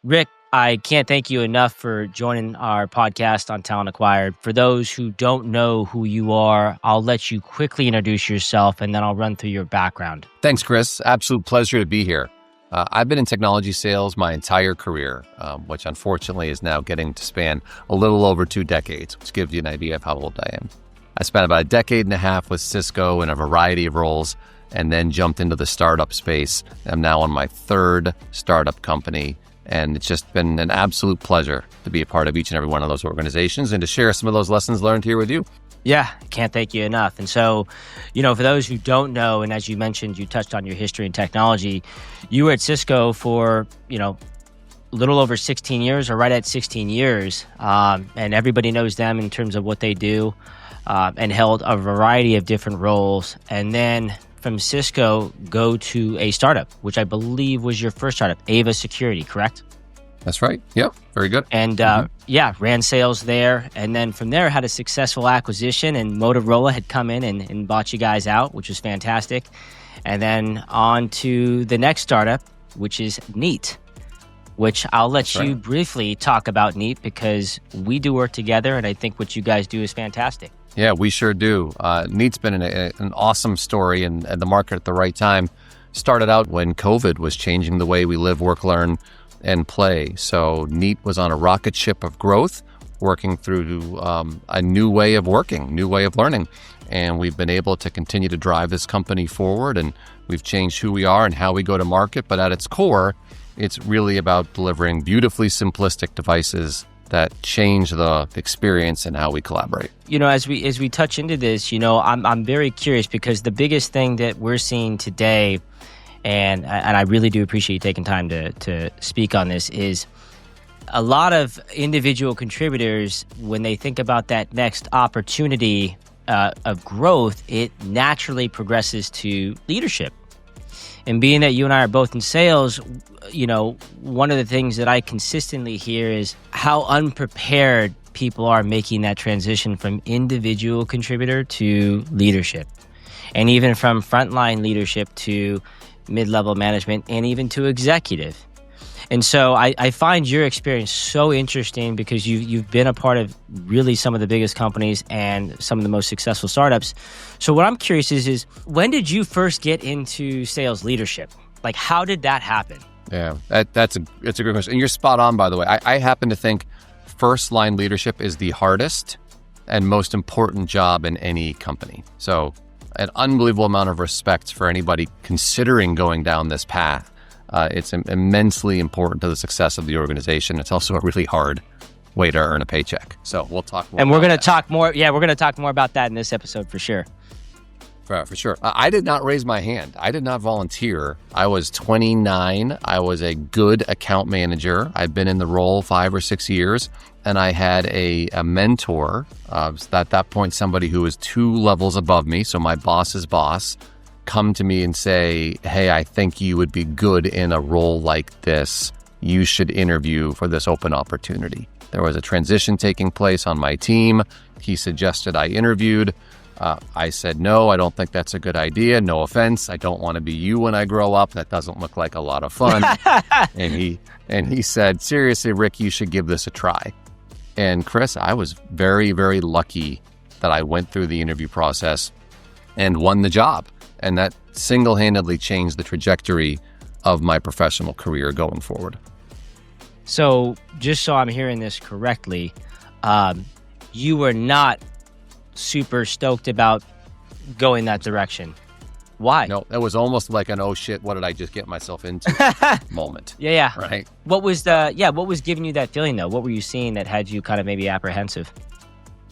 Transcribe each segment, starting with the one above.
Rick, I can't thank you enough for joining our podcast on Talent Acquired. For those who don't know who you are, I'll let you quickly introduce yourself and then I'll run through your background. Thanks, Chris. Absolute pleasure to be here. I've been in technology sales my entire career, which unfortunately is now getting to span a little over 2 decades, which gives you an idea of how old I am. I spent about a decade and a half with Cisco in a variety of roles and then jumped into the startup space. I'm now on my 3rd startup company. And it's just been an absolute pleasure to be a part of each and every one of those organizations and to share some of those lessons learned here with you. Yeah, can't thank you enough. And so, for those who don't know, and as you mentioned, you touched on your history in technology, you were at Cisco for, a little over 16 years or right at 16 years. And everybody knows them in terms of what they do and held a variety of different roles. And then from Cisco, go to a startup, which I believe was your first startup, Ava Security, correct? That's right. Yep. Very good. And ran sales there. And then from there, had a successful acquisition, and Motorola had come in and bought you guys out, which was fantastic. And then on to the next startup, which is Neat, which I'll let you briefly talk about Neat because we do work together. And I think what you guys do is fantastic. Yeah, we sure do. Neat's been an awesome story and the market at the right time. Started out when COVID was changing the way we live, work, learn, and play. So Neat was on a rocket ship of growth, working through a new way of working, new way of learning. And we've been able to continue to drive this company forward, and we've changed who we are and how we go to market. But at its core, it's really about delivering beautifully simplistic devices that change the experience and how we collaborate. As we touch into this, I'm very curious because the biggest thing that we're seeing today, and I really do appreciate you taking time to speak on this, is a lot of individual contributors, when they think about that next opportunity of growth, it naturally progresses to leadership. And being that you and I are both in sales, one of the things that I consistently hear is how unprepared people are making that transition from individual contributor to leadership. And even from frontline leadership to mid-level management and even to executive. And so I find your experience so interesting because you've been a part of really some of the biggest companies and some of the most successful startups. So what I'm curious is when did you first get into sales leadership? Like, how did that happen? Yeah, it's a great question. And you're spot on, by the way. I happen to think first line leadership is the hardest and most important job in any company. So an unbelievable amount of respect for anybody considering going down this path. It's immensely important to the success of the organization. It's also a really hard way to earn a paycheck. So we'll talk more. And we're going to talk more. Yeah, we're going to talk more about that in this episode for sure. For sure. I did not raise my hand. I did not volunteer. I was 29. I was a good account manager. I'd been in the role 5 or 6 years, and I had a mentor. At that point, somebody who was 2 levels above me, so my boss's boss, come to me and say, hey, I think you would be good in a role like this. You should interview for this open opportunity. There was a transition taking place on my team. He suggested I interviewed. I said, no, I don't think that's a good idea. No offense. I don't want to be you when I grow up. That doesn't look like a lot of fun. and he said, seriously, Rick, you should give this a try. And Chris, I was very, very lucky that I went through the interview process and won the job. And that single-handedly changed the trajectory of my professional career going forward. So just so I'm hearing this correctly, you were not super stoked about going that direction. Why? No, it was almost like an, oh shit, what did I just get myself into moment. Yeah. Right. What was giving you that feeling though? What were you seeing that had you kind of maybe apprehensive?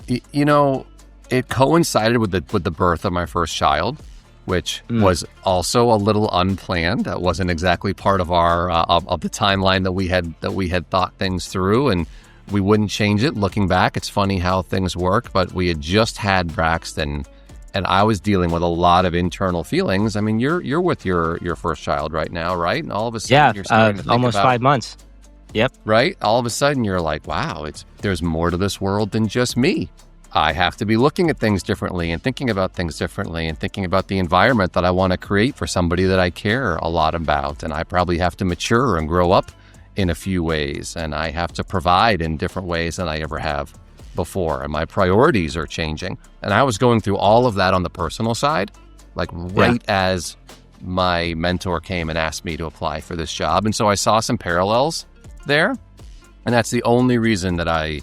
It coincided with the birth of my first child, which was also a little unplanned. That wasn't exactly part of our of the timeline that we had thought things through, and we wouldn't change it. Looking back, it's funny how things work, but we had just had Braxton, and I was dealing with a lot of internal feelings. I mean, you're with your first child right now, right? And all of a sudden, you're starting to think almost about, 5 months. Yep. Right. All of a sudden, you're like, wow, there's more to this world than just me. I have to be looking at things differently and thinking about things differently and thinking about the environment that I want to create for somebody that I care a lot about. And I probably have to mature and grow up in a few ways, and I have to provide in different ways than I ever have before, and my priorities are changing. And I was going through all of that on the personal side, like as my mentor came and asked me to apply for this job. And so I saw some parallels there, and that's the only reason that I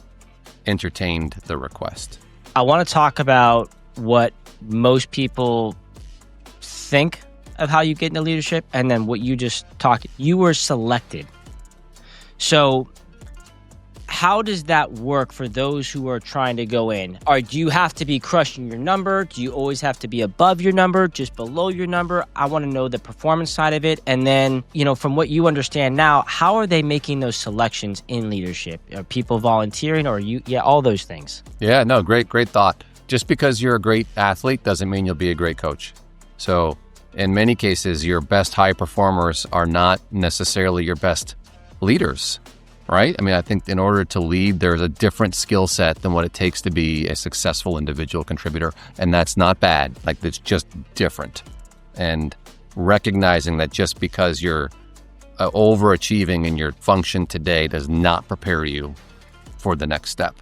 entertained the request. I want to talk about what most people think of how you get into leadership, and then what you just talked. You were selected. So how does that work for those who are trying to go in? Or do you have to be crushing your number? Do you always have to be above your number, just below your number? I want to know the performance side of it. And then, from what you understand now, how are they making those selections in leadership? Are people volunteering, or all those things? Yeah, no, great thought. Just because you're a great athlete doesn't mean you'll be a great coach. So in many cases, your best high performers are not necessarily your best leaders. Right? I mean, I think in order to lead, there's a different skill set than what it takes to be a successful individual contributor. And that's not bad. Like, it's just different. And recognizing that just because you're overachieving in your function today does not prepare you for the next step.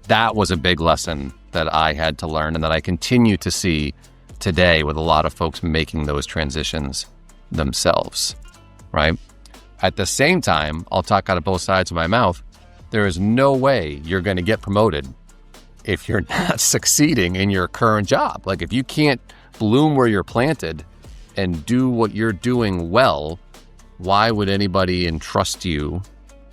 That was a big lesson that I had to learn, and that I continue to see today with a lot of folks making those transitions themselves. Right? At the same time, I'll talk out of both sides of my mouth. There is no way you're going to get promoted if you're not succeeding in your current job. Like, if you can't bloom where you're planted and do what you're doing well, why would anybody entrust you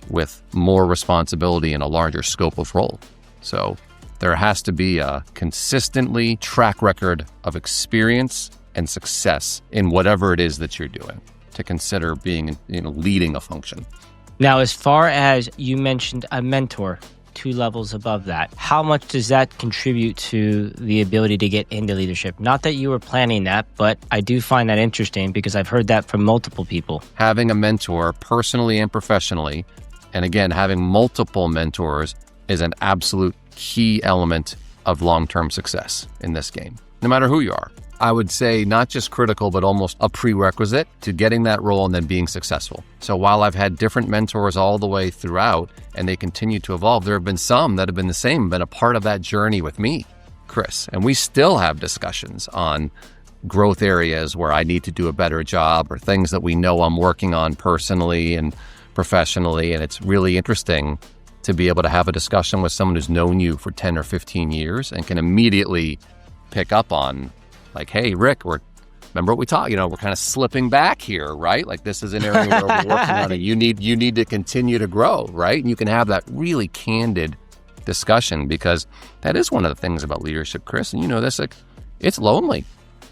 with more responsibility and a larger scope of role? So there has to be a consistently track record of experience and success in whatever it is that you're doing to consider being, leading a function. Now, as far as you mentioned a mentor, 2 levels above that, how much does that contribute to the ability to get into leadership? Not that you were planning that, but I do find that interesting because I've heard that from multiple people. Having a mentor personally and professionally, and again, having multiple mentors, is an absolute key element of long-term success in this game, no matter who you are. I would say not just critical, but almost a prerequisite to getting that role and then being successful. So while I've had different mentors all the way throughout, and they continue to evolve, there have been some that have been the same, been a part of that journey with me, Chris. And we still have discussions on growth areas where I need to do a better job, or things that we know I'm working on personally and professionally. And it's really interesting to be able to have a discussion with someone who's known you for 10 or 15 years and can immediately pick up on, like, hey, Rick, remember what we talked, we're kind of slipping back here, right? Like, this is an area where we're working on it. You need to continue to grow, right? And you can have that really candid discussion, because that is one of the things about leadership, Chris. And this, like, it's lonely,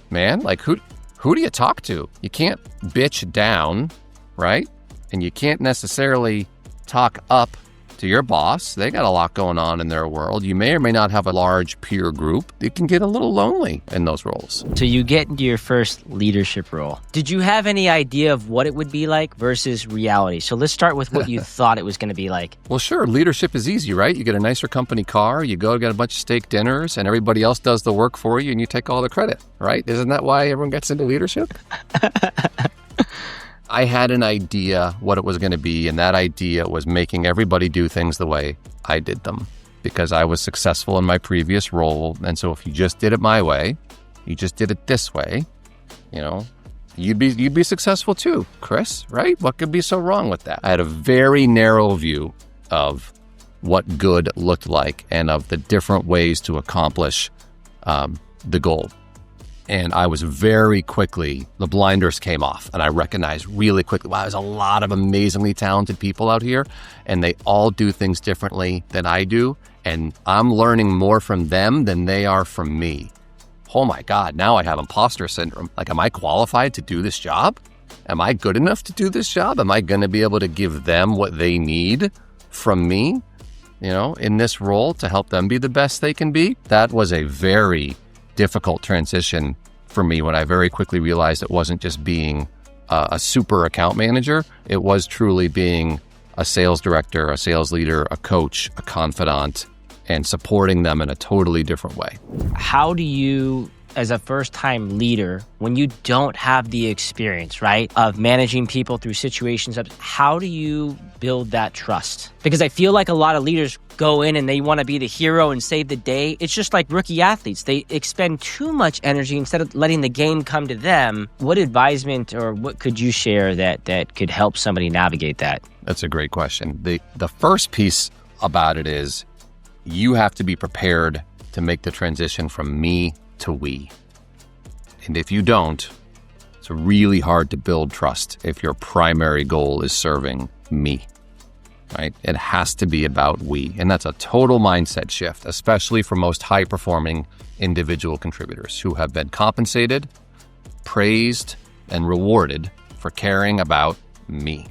man. Like, who do you talk to? You can't bitch down, right? And you can't necessarily talk up to your boss. They got a lot going on in their world. You may or may not have a large peer group. It can get a little lonely in those roles. So you get into your first leadership role. Did you have any idea of what it would be like versus reality? So let's start with what you thought it was going to be like. Well, sure. Leadership is easy, right? You get a nicer company car, you go get a bunch of steak dinners, and everybody else does the work for you, and you take all the credit, right? Isn't that why everyone gets into leadership? I had an idea what it was going to be, and that idea was making everybody do things the way I did them, because I was successful in my previous role. And so if you just did it my way, you just did it this way, you'd be successful too, Chris, right? What could be so wrong with that? I had a very narrow view of what good looked like and of the different ways to accomplish the goal. And I was very quickly, the blinders came off, and I recognized really quickly, wow, there's a lot of amazingly talented people out here, and they all do things differently than I do, and I'm learning more from them than they are from me. Oh my God, now I have imposter syndrome. Like, am I qualified to do this job? Am I good enough to do this job? Am I going to be able to give them what they need from me, in this role to help them be the best they can be? That was a very difficult transition for me, when I very quickly realized it wasn't just being a super account manager. It was truly being a sales director, a sales leader, a coach, a confidant, and supporting them in a totally different way. How do you as a first-time leader, when you don't have the experience, right, of managing people through situations, how do you build that trust? Because I feel like a lot of leaders go in and they want to be the hero and save the day. It's just like rookie athletes. They expend too much energy instead of letting the game come to them. What advisement or what could you share that could help somebody navigate that? That's a great question. The first piece about it is you have to be prepared to make the transition from me to we. And if you don't, it's really hard to build trust if your primary goal is serving me, right? It has to be about we. And that's a total mindset shift, especially for most high-performing individual contributors who have been compensated, praised, and rewarded for caring about me,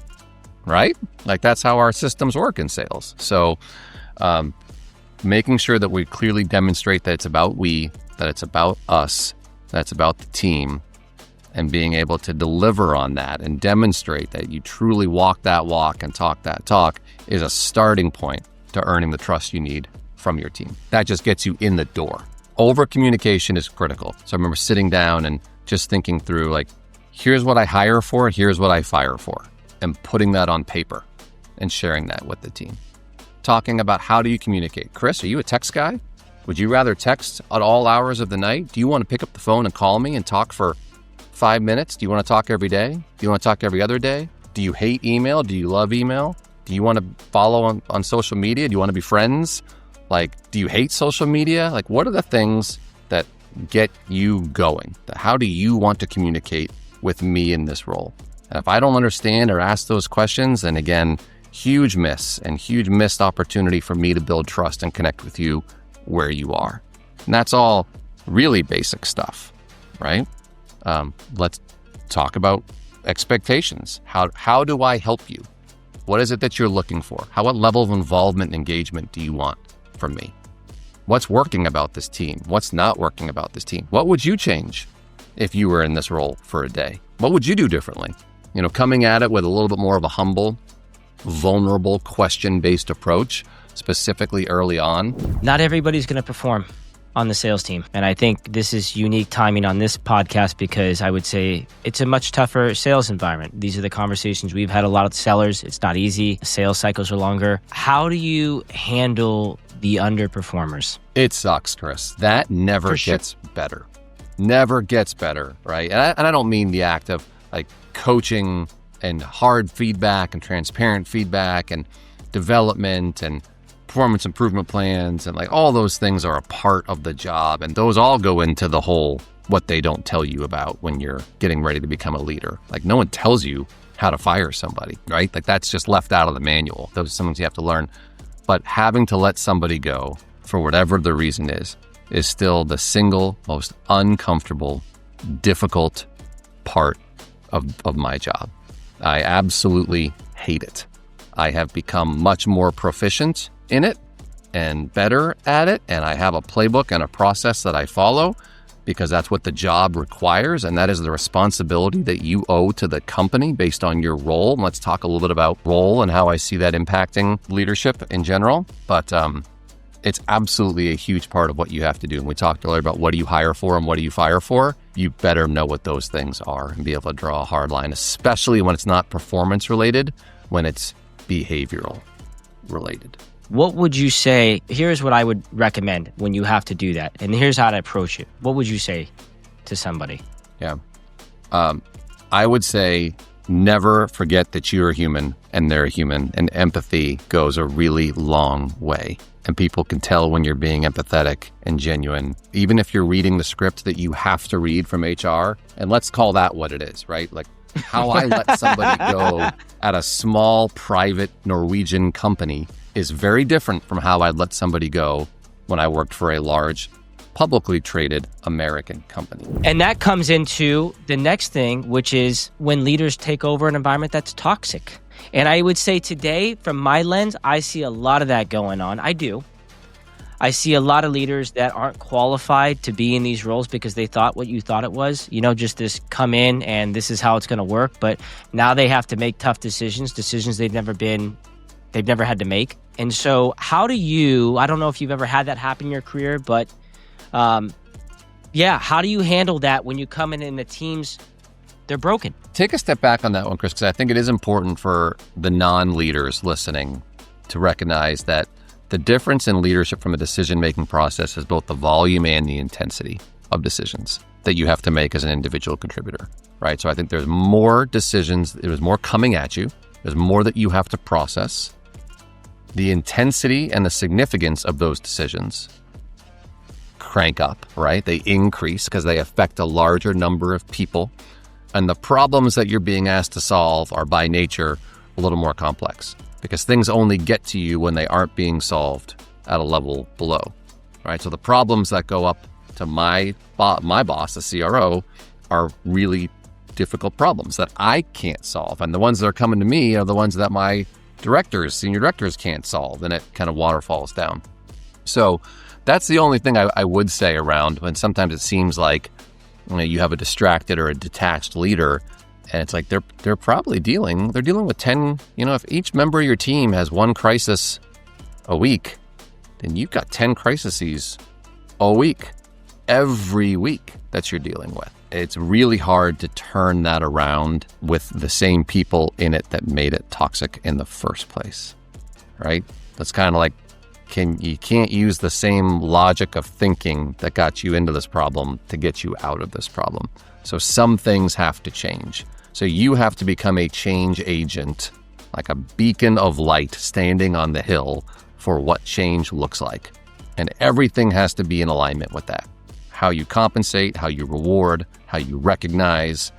right? Like that's how our systems work in sales. So, making sure that we clearly demonstrate that it's about we, that it's about us, that's about the team, and being able to deliver on that and demonstrate that you truly walk that walk and talk that talk is a starting point to earning the trust you need from your team. That just gets you in the door. Over communication is critical. So I remember sitting down and just thinking through, like, here's what I hire for, here's what I fire for, and putting that on paper and sharing that with the team. Talking about how do you communicate. Chris, are you a text guy? Would you rather text at all hours of the night? Do you want to pick up the phone and call me and talk for 5 minutes? Do you want to talk every day? Do you want to talk every other day? Do you hate email? Do you love email? Do you want to follow on social media? Do you want to be friends? Like, do you hate social media? Like, what are the things that get you going? How do you want to communicate with me in this role? And if I don't understand or ask those questions, then again, huge miss and huge missed opportunity for me to build trust and connect with you where you are. And that's all really basic stuff, right? Let's talk about expectations. How do I help you? What is it that you're looking for? What level of involvement and engagement do you want from me? What's working about this team? What's not working about this team? What would you change if you were in this role for a day? What would you do differently? Coming at it with a little bit more of a humble, vulnerable, question-based approach, specifically early on. Not everybody's going to perform on the sales team. And I think this is unique timing on this podcast because I would say it's a much tougher sales environment. These are the conversations we've had a lot of sellers. It's not easy. Sales cycles are longer. How do you handle the underperformers? It sucks, Chris. That never gets better. Never gets better, right? And I don't mean the act of like coaching and hard feedback and transparent feedback and development and performance improvement plans and like all those things are a part of the job. And those all go into the whole what they don't tell you about when you're getting ready to become a leader. Like no one tells you how to fire somebody, right? Like that's just left out of the manual. Those are some things you have to learn. But having to let somebody go for whatever the reason is still the single most uncomfortable, difficult part of my job. I absolutely hate it. I have become much more proficient in it and better at it. And I have a playbook and a process that I follow because that's what the job requires. And that is the responsibility that you owe to the company based on your role. And let's talk a little bit about role and how I see that impacting leadership in general. But it's absolutely a huge part of what you have to do. And we talked earlier about what do you hire for and what do you fire for. You better know what those things are and be able to draw a hard line, especially when it's not performance related, when it's behavioral related. What would you say? Here's what I would recommend when you have to do that. And here's how to approach it. What would you say to somebody? Yeah. I would say never forget that you're a human and they're a human, and empathy goes a really long way. And people can tell when you're being empathetic and genuine, even if you're reading the script that you have to read from HR. And let's call that what it is, right? Like how I let somebody go at a small private Norwegian company is very different from how I'd let somebody go when I worked for a large publicly traded American company. And that comes into the next thing, which is when leaders take over an environment that's toxic. And I would say today, from my lens, I see a lot of that going on. I do. I see a lot of leaders that aren't qualified to be in these roles because they thought what you thought it was, just this come in and this is how it's going to work. But now they have to make tough decisions they've never had to make. And so how do you, I don't know if you've ever had that happen in your career, but Yeah, how do you handle that when you come in and the teams, they're broken? Take a step back on that one, Chris, because I think it is important for the non-leaders listening to recognize that the difference in leadership from a decision-making process is both the volume and the intensity of decisions that you have to make as an individual contributor, right? So I think there's more decisions, there's more coming at you, there's more that you have to process. The intensity and the significance of those decisions crank up, right? They increase because they affect a larger number of people. And the problems that you're being asked to solve are by nature a little more complex because things only get to you when they aren't being solved at a level below, right? So the problems that go up to my boss, the CRO, are really difficult problems that I can't solve. And the ones that are coming to me are the ones that my senior directors can't solve, and it kind of waterfalls down. So that's the only thing I would say around when sometimes it seems like you have a distracted or a detached leader, and it's like they're probably dealing with 10, if each member of your team has one crisis a week, then you've got 10 crises a week, every week that you're dealing with. It's really hard to turn that around with the same people in it that made it toxic in the first place, right? That's kind of like, you can't use the same logic of thinking that got you into this problem to get you out of this problem. So some things have to change. So you have to become a change agent, like a beacon of light standing on the hill for what change looks like. And everything has to be in alignment with that. How you compensate, how you reward, how you recognize,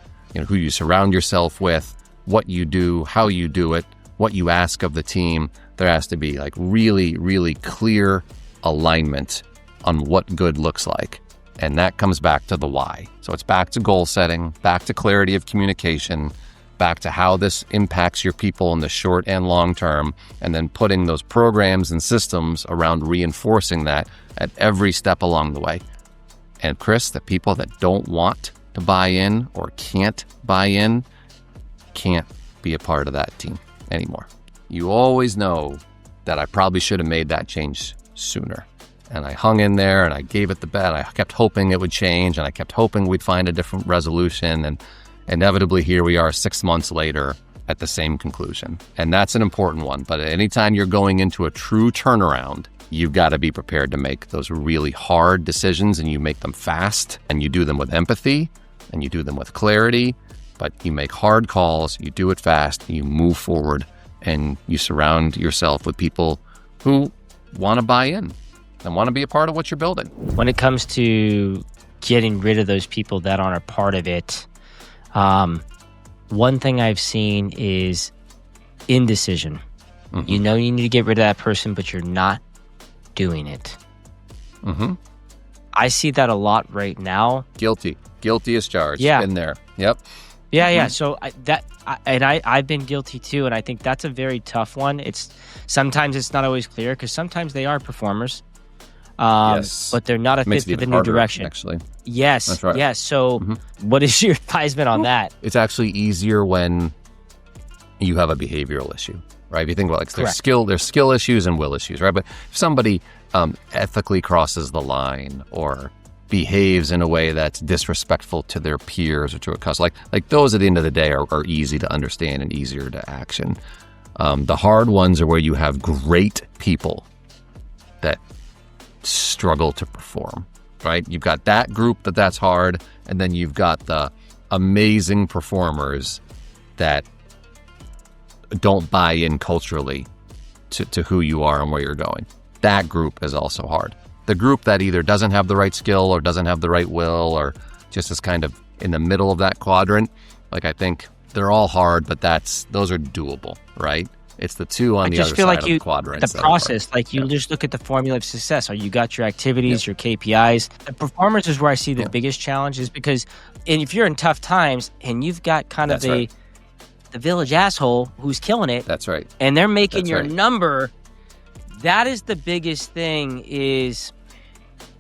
who you surround yourself with, what you do, how you do it, what you ask of the team. There has to be like really, really clear alignment on what good looks like. And that comes back to the why. So it's back to goal setting, back to clarity of communication, back to how this impacts your people in the short and long term, and then putting those programs and systems around reinforcing that at every step along the way. And Chris, the people that don't want to buy in or can't buy in can't be a part of that team anymore. You always know that I probably should have made that change sooner. And I hung in there and I gave it the bet. I kept hoping it would change and I kept hoping we'd find a different resolution. And inevitably here we are 6 months later at the same conclusion. And that's an important one. But anytime you're going into a true turnaround, you've got to be prepared to make those really hard decisions, and you make them fast and you do them with empathy and you do them with clarity, but you make hard calls, you do it fast, you move forward, and you surround yourself with people who want to buy in and want to be a part of what you're building. When it comes to getting rid of those people that aren't a part of it, one thing I've seen is indecision. Mm-hmm. You know you need to get rid of that person, but you're not doing it. Mm-hmm. I see that a lot right now. Guilty as charged. Yeah. In there. Yep. Yeah, yeah. So I've been guilty too, and I think that's a very tough one. Sometimes it's not always clear because sometimes they are performers, yes, but they're not a fit for the new direction. Actually, yes, that's right. Yes. So, what is your advisement on that? It's actually easier when you have a behavioral issue, right? If you think about there's skill issues and will issues, right? But if somebody ethically crosses the line or behaves in a way that's disrespectful to their peers or to a customer, like those at the end of the day are easy to understand and easier to action. The hard ones are where you have great people that struggle to perform, right? You've got that group that's hard, and then you've got the amazing performers that don't buy in culturally to who you are and where you're going. That group is also hard. The group that either doesn't have the right skill or doesn't have the right will or just is kind of in the middle of that quadrant, I think they're all hard, but those are doable, right? It's the two on the other side of the quadrant. The process, you just look at the formula of success. You got your activities, your KPIs. The performance is where I see the biggest challenge is because if you're in tough times and you've got kind of the village asshole who's killing it. That's right. And they're making your number. That is the biggest thing is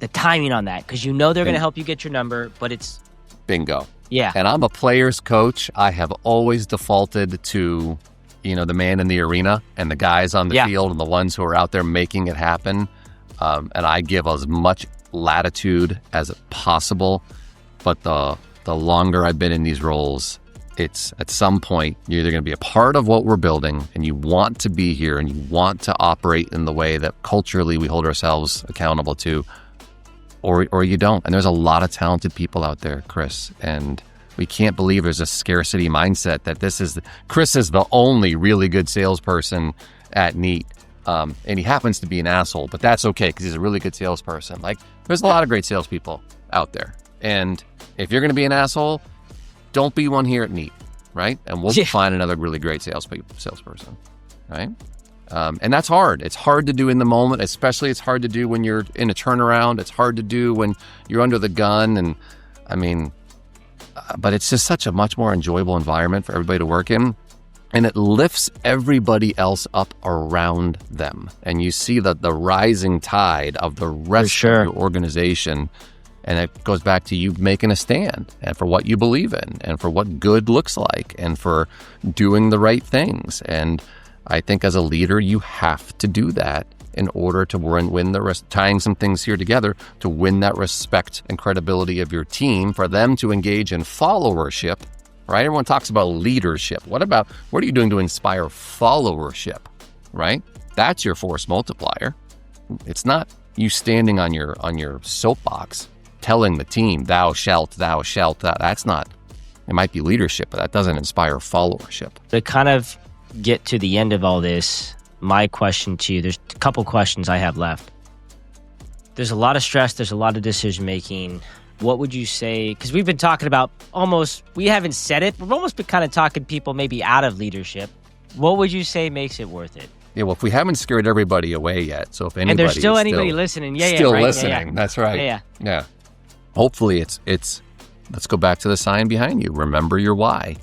the timing on that, because they're going to help you get your number, but it's... Bingo. Yeah. And I'm a player's coach. I have always defaulted to, the man in the arena and the guys on the field and the ones who are out there making it happen. And I give as much latitude as possible. But the longer I've been in these roles, it's at some point, you're either going to be a part of what we're building and you want to be here and you want to operate in the way that culturally we hold ourselves accountable to, or you don't. And there's a lot of talented people out there, Chris, and we can't believe there's a scarcity mindset that Chris is the only really good salesperson at Neat. And he happens to be an asshole, but that's okay because he's a really good salesperson. Like, there's a lot of great salespeople out there. And if you're going to be an asshole, don't be one here at Neat, right? And we'll find another really great salesperson, right? And that's hard. It's hard to do in the moment, especially it's hard to do when you're in a turnaround. It's hard to do when you're under the gun. And I mean, but it's just such a much more enjoyable environment for everybody to work in. And it lifts everybody else up around them. And you see the rising tide of the rest of your organization. And it goes back to you making a stand and for what you believe in and for what good looks like and for doing the right things. And I think as a leader, you have to do that in order to win tying some things here together to win that respect and credibility of your team, for them to engage in followership, right? Everyone talks about leadership. What are you doing to inspire followership, right? That's your force multiplier. It's not you standing on your soapbox telling the team, thou shalt, that's not, it might be leadership, but that doesn't inspire followership. To kind of get to the end of all this, my question to you, there's a couple questions I have left. There's a lot of stress, there's a lot of decision making. What would you say, because we've been talking about we haven't said it, we've almost been kind of talking people maybe out of leadership. What would you say makes it worth it? Yeah, well, if we haven't scared everybody away yet, so if anybody and there's still anybody listening, listening, that's right. Yeah. Hopefully it's let's go back to the sign behind you. Remember your why.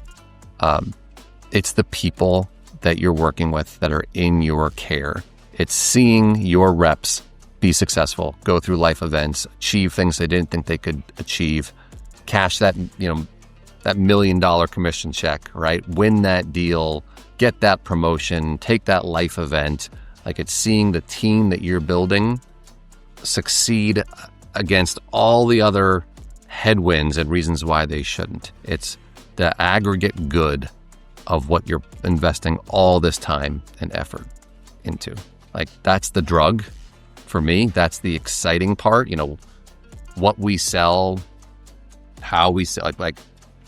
It's the people that you're working with that are in your care. It's seeing your reps be successful, go through life events, achieve things they didn't think they could achieve, cash that $1 million commission check, right? Win that deal, get that promotion, take that life event. Like, it's seeing the team that you're building succeed against all the other headwinds and reasons why they shouldn't. It's the aggregate good of what you're investing all this time and effort into. Like, that's the drug for me. That's the exciting part. What we sell, how we sell, like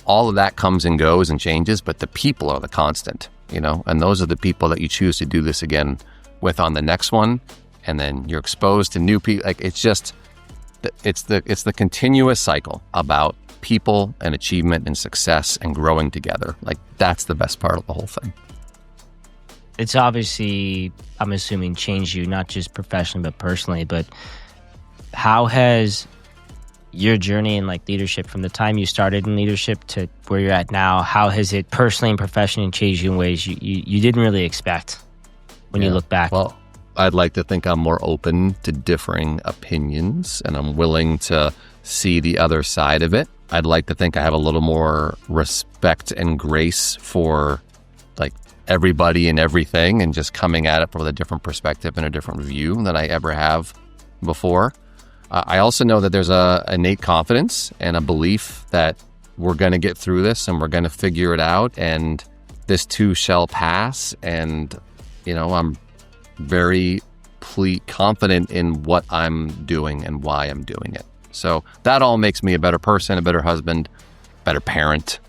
all of that comes and goes and changes, but the people are the constant, and those are the people that you choose to do this again with on the next one. And then you're exposed to new people. Like, it's the continuous cycle about people and achievement and success and growing together. Like, that's the best part of the whole thing. It's obviously, I'm assuming, changed you, not just professionally, but personally. But how has your journey in leadership, from the time you started in leadership to where you're at now, how has it personally and professionally changed you in ways you didn't really expect when you look back? Well, I'd like to think I'm more open to differing opinions and I'm willing to see the other side of it. I'd like to think I have a little more respect and grace for everybody and everything, and just coming at it from a different perspective and a different view than I ever have before. I also know that there's a innate confidence and a belief that we're going to get through this and we're going to figure it out, and this too shall pass. And, I'm very confident in what I'm doing and why I'm doing it. So that all makes me a better person, a better husband, better parent.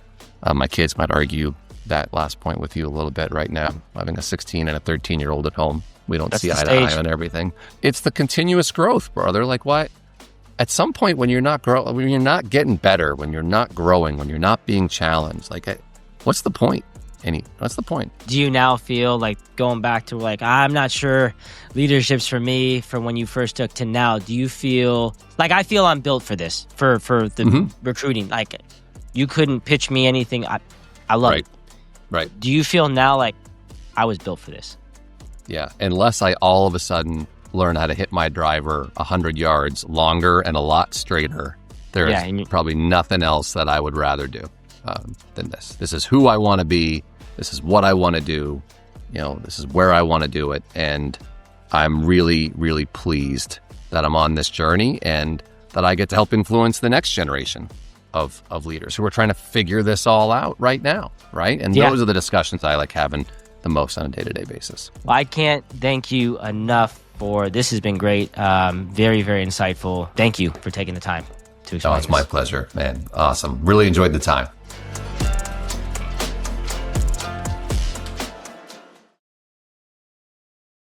My kids might argue that last point with you a little bit right now. Having a 16 and a 13-year-old at home, we don't see eye to eye on everything. It's the continuous growth, brother. Like, what? At some point, when you're not getting better, when you're not growing, when you're not being challenged, what's the point? What's the point? Do you now feel like, going back to I'm not sure leadership's for me, from when you first took to now, do you feel I feel I'm built for this, for the recruiting? You couldn't pitch me anything. I love it. Right. Do you feel now I was built for this? Yeah. Unless I all of a sudden learn how to hit my driver 100 yards longer and a lot straighter, there is probably nothing else that I would rather do than this. This is who I want to be. This is what I want to do. This is where I want to do it. And I'm really, really pleased that I'm on this journey and that I get to help influence the next generation of leaders who are trying to figure this all out right now, right? And those are the discussions I like having the most on a day-to-day basis. Well, I can't thank you enough for this. Has been great. Very, very insightful. Thank you for taking the time to explain Oh, it's my pleasure, man. Awesome. Really enjoyed the time.